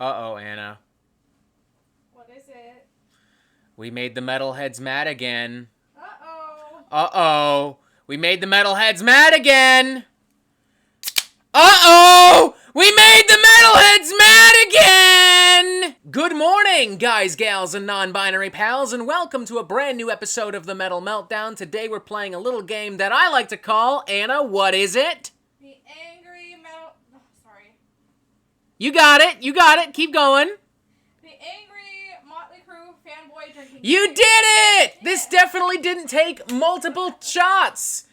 Uh-oh, Anna. What is it? We made the metalheads mad again. Uh-oh. Uh-oh. We made the metalheads mad again. Uh-oh! We made the metalheads mad again! Good morning, guys, gals, and non-binary pals, and welcome to a brand new episode of the Metal Meltdown. Today we're playing a little game that I like to call, Anna, what is it? The angry metal... Oh, sorry. You got it, keep going. The angry Mötley Crüe fanboy drinking You game. did it! This definitely didn't take multiple shots.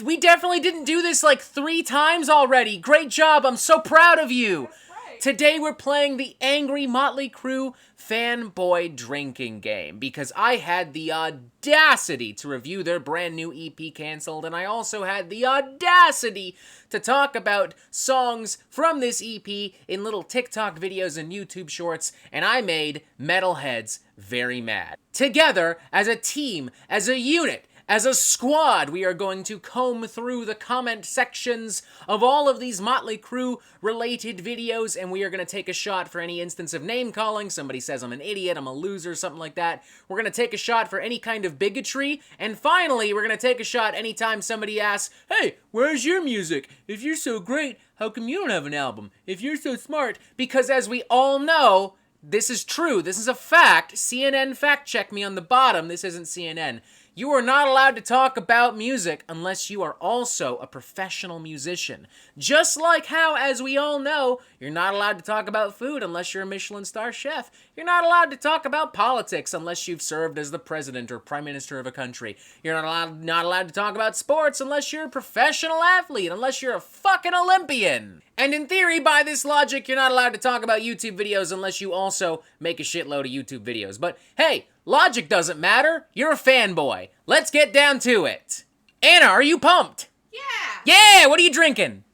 We definitely didn't do this like 3 times already. Great job, I'm so proud of you. That's right. Today we're playing the angry Mötley Crüe fanboy drinking game because I had the audacity to review their brand new EP Cancelled, and I also had the audacity to talk about songs from this EP in little TikTok videos and YouTube shorts, and I made metalheads very mad. Together, as a team, as a unit, as a squad, we are going to comb through the comment sections of all of these Mötley Crüe related videos, and we are going to take a shot for any instance of name calling. Somebody says I'm an idiot, I'm a loser, something like that. We're going to take a shot for any kind of bigotry, and finally, we're going to take a shot anytime somebody asks, hey, where's your music? If you're so great, how come you don't have an album? If you're so smart, because as we all know, this is true, this is a fact. CNN fact check me on the bottom, this isn't CNN. You are not allowed to talk about music unless you are also a professional musician. Just like how, as we all know, you're not allowed to talk about food unless you're a Michelin star chef. You're not allowed to talk about politics unless you've served as the president or prime minister of a country. You're not allowed to talk about sports unless you're a professional athlete, unless you're a fucking Olympian. And in theory, by this logic, you're not allowed to talk about YouTube videos unless you also make a shitload of YouTube videos. But hey, logic doesn't matter. You're a fanboy. Let's get down to it. Anna, are you pumped? Yeah. Yeah, what are you drinking?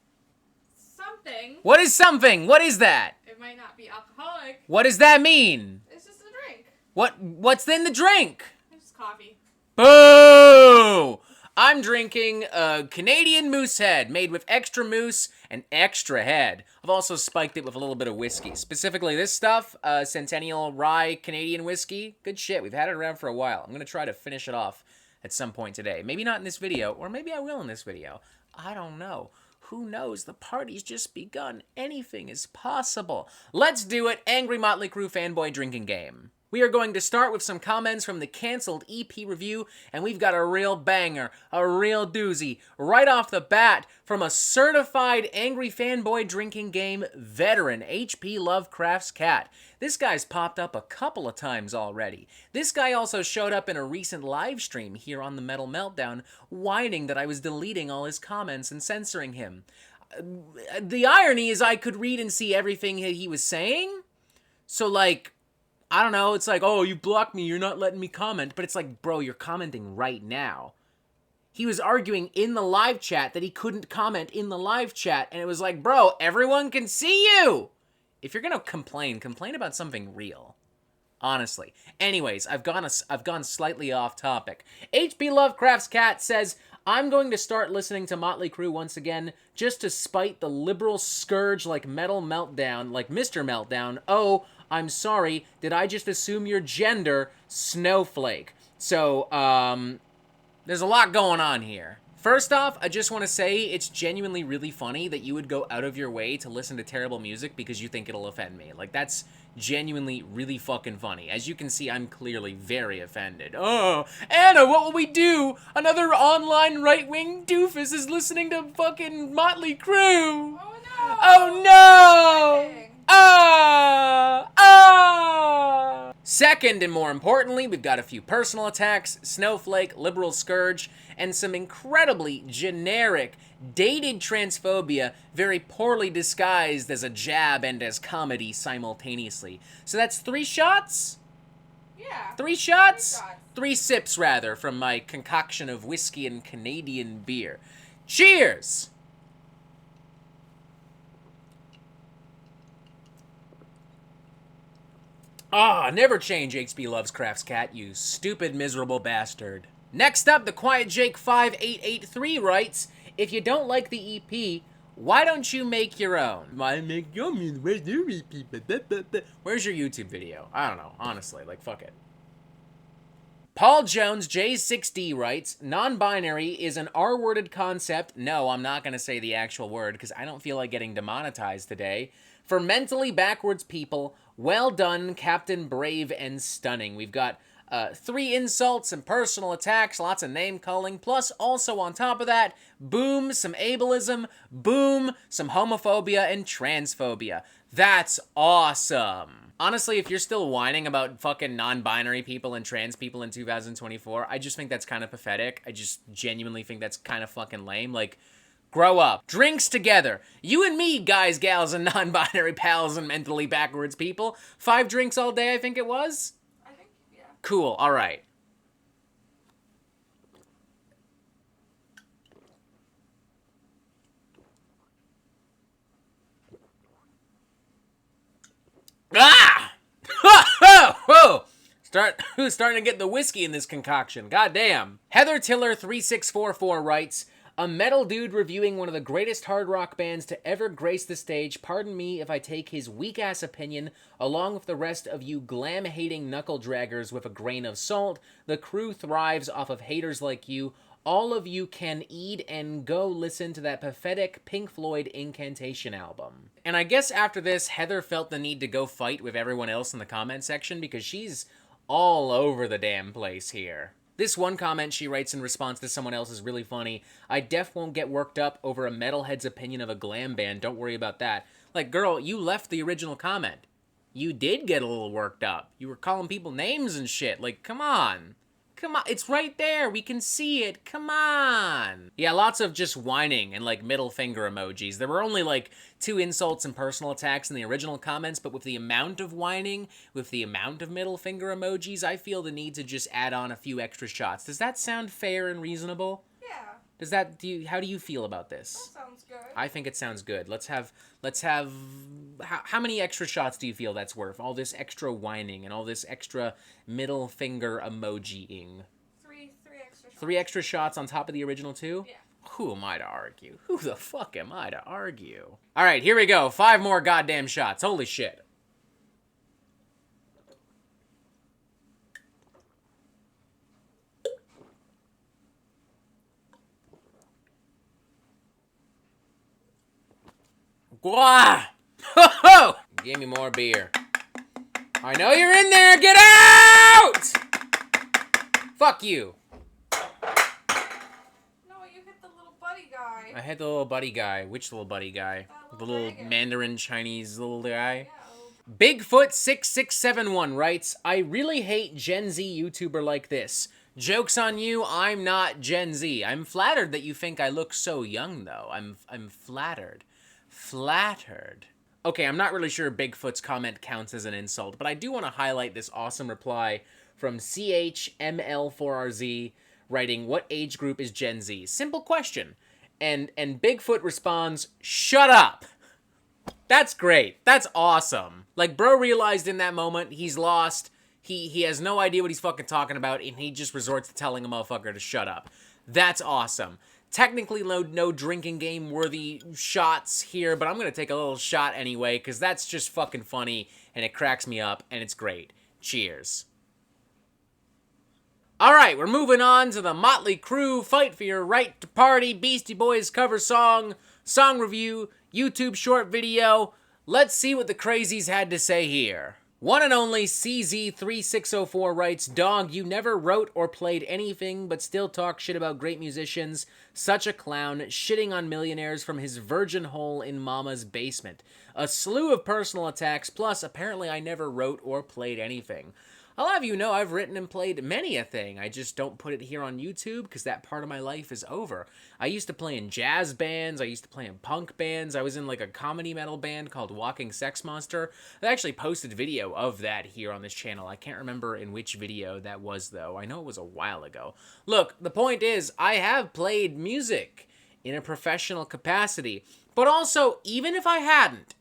Something. What is something? What is that? It might not be alcoholic. What does that mean? It's just a drink. What's in the drink? It's coffee. Boo! I'm drinking a Canadian moose head made with extra moose and extra head. I've also spiked it with a little bit of whiskey. Specifically this stuff, Centennial Rye Canadian whiskey. Good shit, we've had it around for a while. I'm gonna try to finish it off at some point today. Maybe not in this video, or maybe I will in this video. I don't know. Who knows? The party's just begun. Anything is possible. Let's do it. Angry Mötley Crüe fanboy drinking game. We are going to start with some comments from the Cancelled EP review, and we've got a real banger, a real doozy, right off the bat from a certified angry fanboy drinking game veteran, HP Lovecraft's Cat. This guy's popped up a couple of times already. This guy also showed up in a recent live stream here on the Metal Meltdown, whining that I was deleting all his comments and censoring him. The irony is I could read and see everything he was saying, so like, I don't know, it's like, oh, you blocked me, you're not letting me comment. But it's like, bro, you're commenting right now. He was arguing in the live chat that he couldn't comment in the live chat. And it was like, bro, everyone can see you. If you're gonna complain about something real. Honestly. Anyways, I've gone slightly off topic. HP Lovecraft's Cat says, I'm going to start listening to Mötley Crüe once again, just to spite the liberal scourge like Metal Meltdown, like Mr. Meltdown. Oh, I'm sorry, did I just assume your gender? Snowflake. So, there's a lot going on here. First off, I just want to say it's genuinely really funny that you would go out of your way to listen to terrible music because you think it'll offend me. Like, that's genuinely really fucking funny. As you can see, I'm clearly very offended. Oh, Anna, what will we do? Another online right-wing doofus is listening to fucking Mötley Crüe. Oh no. Oh no! Second, and more importantly, we've got a few personal attacks, Snowflake, Liberal Scourge, and some incredibly generic, dated transphobia, very poorly disguised as a jab and as comedy simultaneously. So that's 3 shots? Yeah. 3 shots? 3 shots. 3 sips, rather, from my concoction of whiskey and Canadian beer. Cheers! Ah, never change HP Lovecraft's Cat, you stupid, miserable bastard. Next up, the Quiet Jake 5883 writes, if you don't like the EP, Why don't you make your own? Why make your own? Where's your people? Where's your YouTube video? I don't know, honestly, like, fuck it. Paul Jones, J6D writes, non-binary is an R-worded concept. No, I'm not going to say the actual word because I don't feel like getting demonetized today. For mentally backwards people, well done, Captain Brave and Stunning. We've got 3 insults and personal attacks, lots of name-calling, plus also on top of that, boom, some ableism, boom, some homophobia and transphobia. That's awesome. Honestly, if you're still whining about fucking non-binary people and trans people in 2024, I just think that's kind of pathetic. I just genuinely think that's kind of fucking lame. Like, grow up. Drinks together. You and me, guys, gals, and non-binary pals and mentally backwards people. 5 drinks all day, I think it was? I think, yeah. Cool, all right. Ah! Whoa! Who's starting to get the whiskey in this concoction? Goddamn. Heather Tiller 3644 writes, a metal dude reviewing one of the greatest hard rock bands to ever grace the stage. Pardon me if I take his weak-ass opinion, along with the rest of you glam-hating knuckle-draggers, with a grain of salt. The Crüe thrives off of haters like you. All of you can eat and go listen to that pathetic Pink Floyd Incantation album. And I guess after this, Heather felt the need to go fight with everyone else in the comment section because she's all over the damn place here. This one comment she writes in response to someone else is really funny. I def won't get worked up over a metalhead's opinion of a glam band. Don't worry about that. Like, girl, you left the original comment. You did get a little worked up. You were calling people names and shit. Like, come on. Come on, it's right there. We can see it. Come on. Yeah, lots of just whining and, like, middle finger emojis. There were only, like, 2 insults and personal attacks in the original comments, but with the amount of whining, with the amount of middle finger emojis, I feel the need to just add on a few extra shots. Does that sound fair and reasonable? Yeah. Does that, how do you feel about this? That sounds good. I think it sounds good. Let's have, how many extra shots do you feel that's worth? All this extra whining and all this extra middle finger emojiing. 3 extra shots. 3 extra shots on top of the original 2? Yeah. Who am I to argue? Who the fuck am I to argue? All right, here we go. 5 more goddamn shots. Holy shit. Gwah! Ho-ho! Give me more beer. I know you're in there! Get out! Fuck you. No, you hit the little buddy guy. I hit the little buddy guy. Which little buddy guy? The little dragon. Mandarin Chinese little guy? Yeah. Bigfoot6671 writes, I really hate Gen Z YouTuber like this. Joke's on you, I'm not Gen Z. I'm flattered that you think I look so young, though. I'm flattered. Flattered. Okay, I'm not really sure Bigfoot's comment counts as an insult, but I do want to highlight this awesome reply from CHML4RZ writing, what age group is Gen Z? Simple question. And Bigfoot responds, shut up. That's great. That's awesome. Like, bro realized in that moment he's lost. He has no idea what he's fucking talking about, and he just resorts to telling a motherfucker to shut up. That's awesome. Technically no drinking game worthy shots here, but I'm going to take a little shot anyway, because that's just fucking funny, and it cracks me up, and it's great. Cheers. Alright, we're moving on to the Mötley Crüe Fight for Your Right to Party Beastie Boys cover song review, YouTube short video. Let's see what the crazies had to say here. One and only CZ3604 writes, Dog, you never wrote or played anything, but still talk shit about great musicians. Such a clown, shitting on millionaires from his virgin hole in mama's basement. A slew of personal attacks, plus apparently I never wrote or played anything. I'll have you know I've written and played many a thing. I just don't put it here on YouTube because that part of my life is over. I used to play in jazz bands. I used to play in punk bands. I was in like a comedy metal band called Walking Sex Monster. I actually posted video of that here on this channel. I can't remember in which video that was though. I know it was a while ago. Look, the point is I have played music in a professional capacity. But also, even if I hadn't,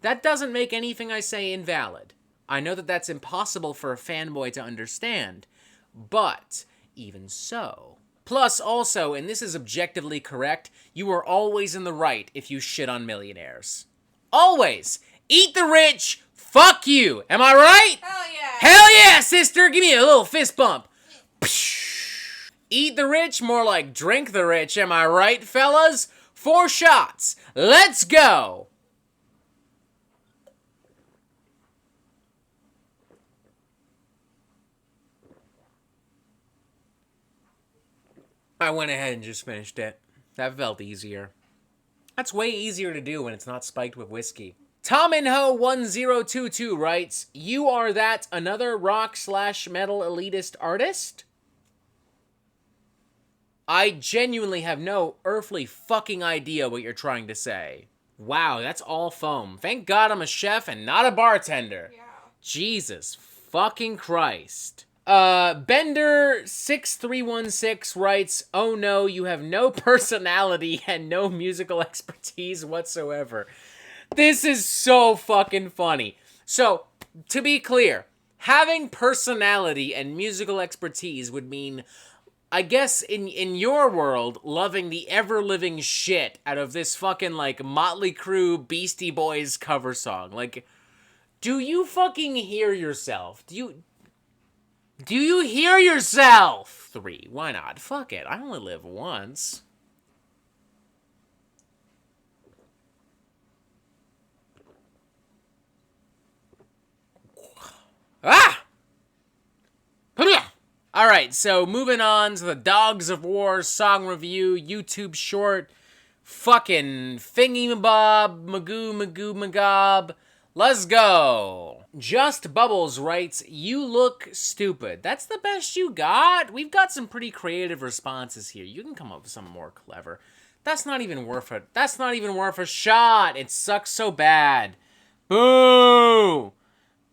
that doesn't make anything I say invalid. I know that that's impossible for a fanboy to understand, but even so, Plus, also, and this is objectively correct, you are always in the right if you shit on millionaires. Always! Eat the rich, fuck you! Am I right? Hell yeah! Hell yeah, sister! Give me a little fist bump. Eat the rich, more like drink the rich, am I right, fellas? 4 shots. Let's go! I went ahead and just finished it. That felt easier. That's way easier to do when it's not spiked with whiskey. Tominho1022 writes, "You are that another rock/metal elitist artist?" I genuinely have no earthly fucking idea what you're trying to say. Wow, that's all foam. Thank God I'm a chef and not a bartender. Yeah. Jesus fucking Christ. Bender6316 writes, "Oh no, you have no personality and no musical expertise whatsoever." This is so fucking funny. So, to be clear, having personality and musical expertise would mean, I guess, in your world, loving the ever-living shit out of this fucking, like, Mötley Crüe Beastie Boys cover song. Like, do you fucking hear yourself? Do you hear yourself? 3, why not? Fuck it, I only live once. Ah! Alright, so moving on to the Dogs of War song review, YouTube short, fucking thingy-mabob, magoo-magob. Let's go. Just Bubbles writes, "You look stupid." That's the best you got? We've got some pretty creative responses here. You can come up with something more clever. That's not even worth it. That's not even worth a shot. It sucks so bad. Boo!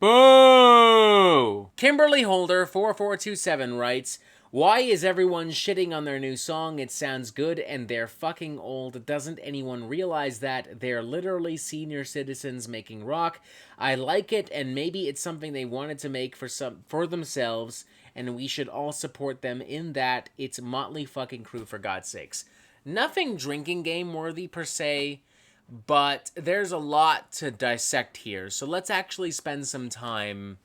Boo! Kimberly Holder 4427 writes, "Why is everyone shitting on their new song? It sounds good and they're fucking old. Doesn't anyone realize that? They're literally senior citizens making rock. I like it, and maybe it's something they wanted to make for themselves, and we should all support them in that. It's Mötley fucking Crüe, for God's sakes." Nothing drinking game worthy per se, but there's a lot to dissect here, so let's actually spend some time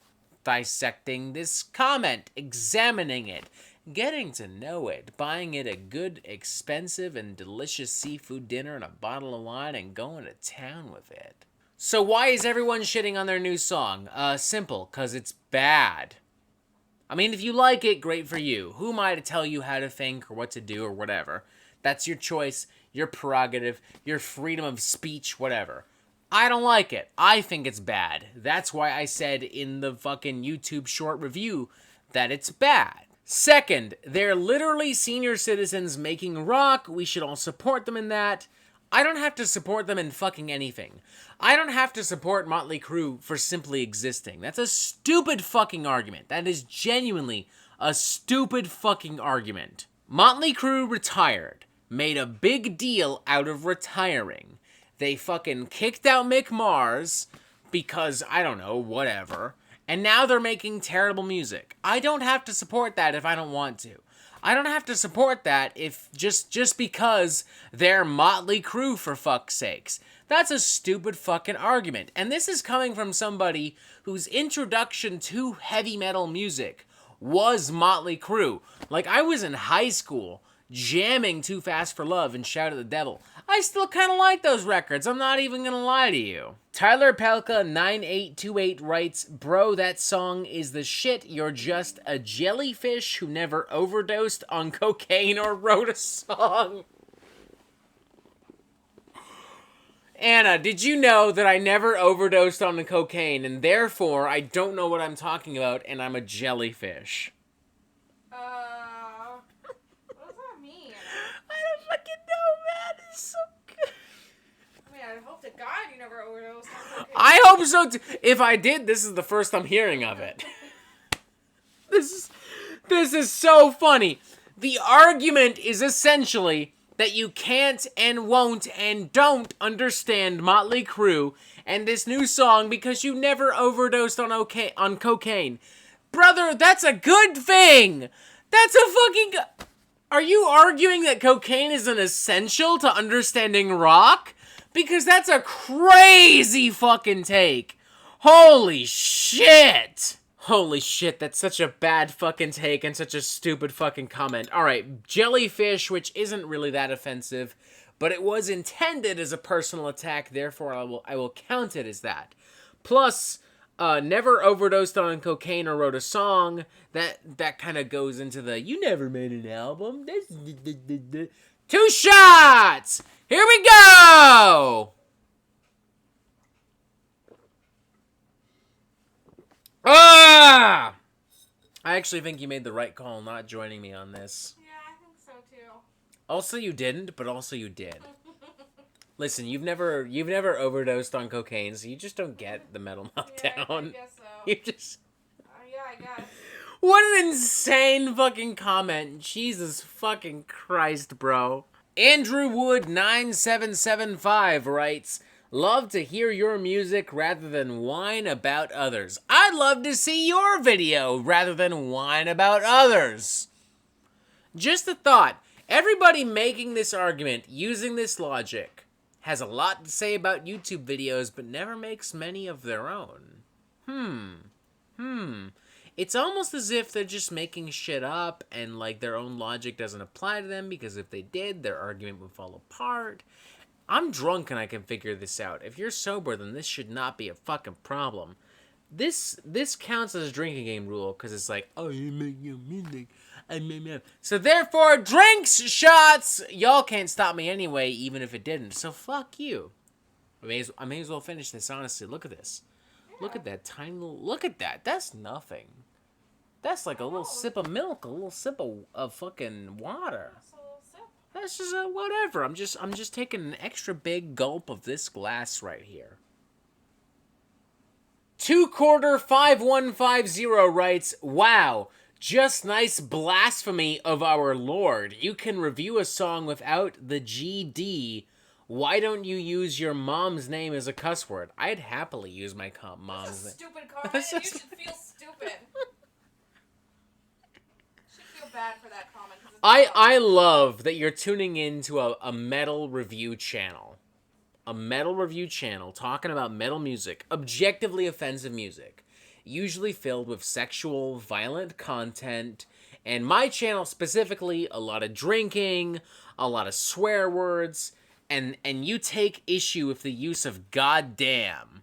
dissecting this comment, examining it, getting to know it, buying it a good, expensive, and delicious seafood dinner and a bottle of wine, and going to town with it. So why is everyone shitting on their new song? Simple, 'cause it's bad. I mean, if you like it, great for you. Who am I to tell you how to think or what to do or whatever? That's your choice, your prerogative, your freedom of speech, whatever. I don't like it. I think it's bad. That's why I said in the fucking YouTube short review that it's bad. Second, they're literally senior citizens making rock. We should all support them in that. I don't have to support them in fucking anything. I don't have to support Mötley Crüe for simply existing. That's a stupid fucking argument. That is genuinely a stupid fucking argument. Mötley Crüe retired. Made a big deal out of retiring. They fucking kicked out Mick Mars because, I don't know, whatever. And now they're making terrible music. I don't have to support that if I don't want to. I don't have to support that if just because they're Mötley Crüe, for fuck's sakes. That's a stupid fucking argument. And this is coming from somebody whose introduction to heavy metal music was Mötley Crüe. Like, I was in high school jamming Too Fast for Love and Shout at the Devil. I still kind of like those records, I'm not even gonna lie to you. Tyler Pelka 9828 writes, "Bro, that song is the shit. You're just a jellyfish who never overdosed on cocaine or wrote a song." Anna, did you know that I never overdosed on the cocaine, and therefore I don't know what I'm talking about, and I'm a jellyfish? What does that mean? I don't fucking know, man. It's so good. I mean, I hope to God you never overdosed on cocaine. I hope so too. If I did, this is the first I'm hearing of it. This is so funny. The argument is essentially that you can't and won't and don't understand Mötley Crüe and this new song because you never overdosed on cocaine. Brother, that's a good thing. That's a fucking... Are you arguing that cocaine is an essential to understanding rock? Because that's a crazy fucking take. Holy shit! Holy shit, that's such a bad fucking take and such a stupid fucking comment. Alright, jellyfish, which isn't really that offensive, but it was intended as a personal attack, therefore I will count it as that. Plus, never overdosed on cocaine or wrote a song. That kind of goes into the, you never made an album. Two shots! Here we go! Ah! I actually think you made the right call not joining me on this. Yeah, I think so too. Also you didn't, but also you did. Listen, you've never overdosed on cocaine, so you just don't get the metal meltdown. Yeah, I guess so. You just... Yeah, I guess. What an insane fucking comment. Jesus fucking Christ, bro. Andrew Wood 9775 writes, love to hear your music rather than whine about others. I'd love to see your video rather than whine about others. Just a thought. Everybody making this argument, using this logic, has a lot to say about YouTube videos, but never makes many of their own. It's almost as if they're just making shit up and, like, their own logic doesn't apply to them, because if they did, their argument would fall apart. I'm drunk and I can figure this out. If you're sober, then this should not be a fucking problem. This counts as a drinking game rule, because it's like, oh, you make your music. So therefore, drinks, shots! Y'all can't stop me anyway, even if it didn't. So fuck you. I may as well finish this, honestly. Look at this. Yeah. Look at that tiny little... Look at that. That's nothing. That's like a little sip of milk, a little sip of fucking water. That's a little sip. That's just whatever. I'm just taking an extra big gulp of this glass right here. 2/45150 writes, wow, just nice blasphemy of our Lord. You can review a song without the GD. Why don't you use your mom's name as a cuss word? I'd happily use my mom's name. That's a stupid comment, and you should feel stupid. Bad for that comment. I love that you're tuning into a metal review channel. A metal review channel talking about metal music, objectively offensive music, usually filled with sexual, violent content, and my channel specifically, a lot of drinking, a lot of swear words, and you take issue with the use of goddamn.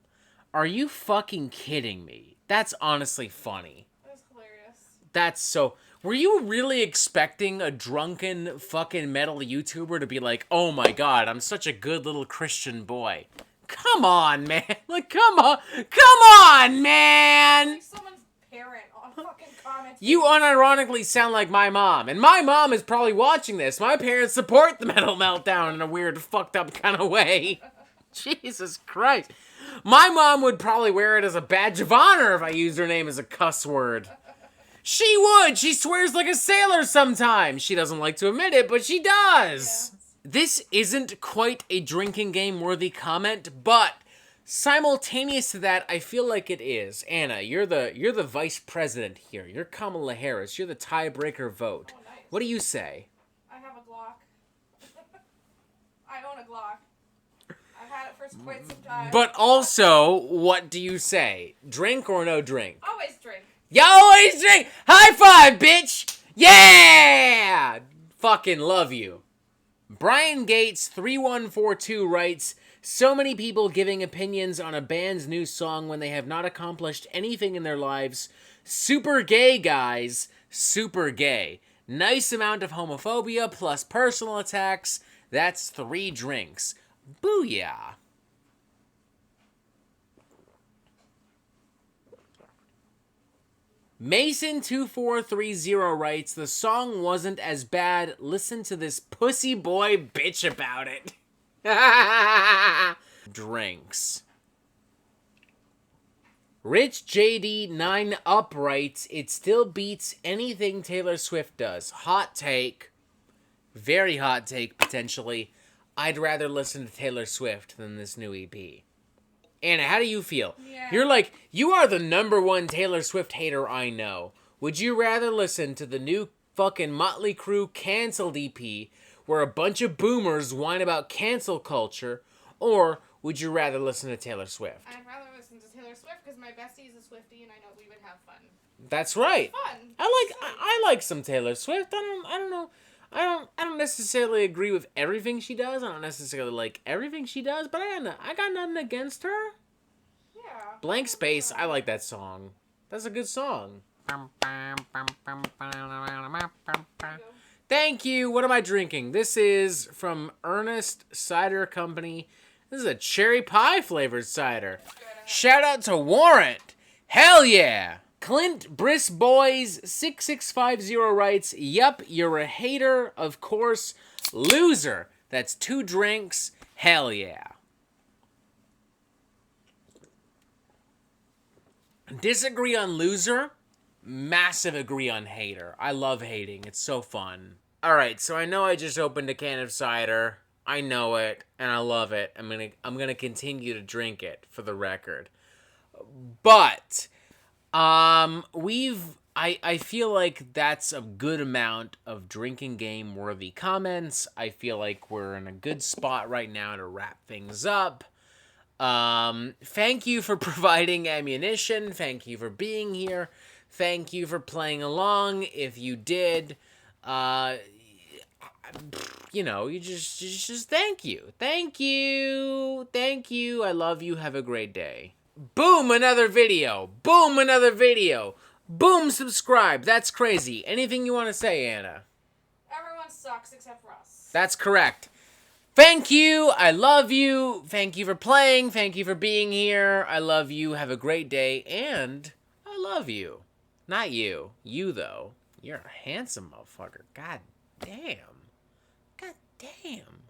Are you fucking kidding me? That's honestly funny. That's hilarious. That's so... Were you really expecting a drunken fucking metal YouTuber to be like, oh my god, I'm such a good little Christian boy? Come on, man. Like, come on, man. Like someone's parent on fucking comments. You unironically sound like my mom, and my mom is probably watching this. My parents support the Metal Meltdown in a weird, fucked up kind of way. Jesus Christ. My mom would probably wear it as a badge of honor if I used her name as a cuss word. She would! She swears like a sailor sometimes! She doesn't like to admit it, but she does! Yeah. This isn't quite a drinking game worthy comment, but simultaneous to that, I feel like it is. Anna, you're the vice president here. You're Kamala Harris. You're the tiebreaker vote. Oh, nice. What do you say? I have a Glock. I own a Glock. I've had it for quite some time. But also, what do you say? Drink or no drink? Always drink. You always drink! High five, bitch! Yeah! Fucking love you. Brian Gates 3142 writes, so many people giving opinions on a band's new song when they have not accomplished anything in their lives. Super gay, guys. Super gay. Nice amount of homophobia plus personal attacks. That's 3 drinks. Booyah. Mason2430 writes, the song wasn't as bad. Listen to this pussy boy bitch about it. Drinks. Rich JD9 Up writes, it still beats anything Taylor Swift does. Hot take. Very hot take, potentially. I'd rather listen to Taylor Swift than this new EP. Anna, how do you feel? Yeah. You're like, you are the #1 Taylor Swift hater I know. Would you rather listen to the new fucking Mötley Crüe canceled EP where a bunch of boomers whine about cancel culture, or would you rather listen to Taylor Swift? I'd rather listen to Taylor Swift because my bestie is a Swiftie and I know we would have fun. That's right. Fun. I like some Taylor Swift. I don't know. I don't necessarily agree with everything she does. I don't necessarily like everything she does, but I got nothing against her. Yeah. Blank Space, I like that song. That's a good song. Thank you. What am I drinking? This is from Ernest Cider Company. This is a cherry pie flavored cider. Shout out to Warrant. Hell yeah. Clint Brisboys 6650 writes, "Yup, you're a hater, of course. Loser. That's 2 drinks. Hell yeah." Disagree on loser. Massive agree on hater. I love hating. It's so fun. Alright, so I know I just opened a can of cider. I know it, and I love it. I'm gonna continue to drink it, for the record. But I feel like that's a good amount of drinking game worthy comments. I feel like we're in a good spot right now to wrap things up. Thank you for providing ammunition. Thank you for being here. Thank you for playing along. If you did, you know, you just thank you. Thank you. Thank you. I love you. Have a great day. Boom, another video. Boom, another video. Boom, subscribe. That's crazy. Anything you want to say, Anna? Everyone sucks except for us. That's correct. Thank you. I love you. Thank you for playing. Thank you for being here. I love you. Have a great day. And I love you. Not you. You, though. You're a handsome motherfucker. God damn. God damn.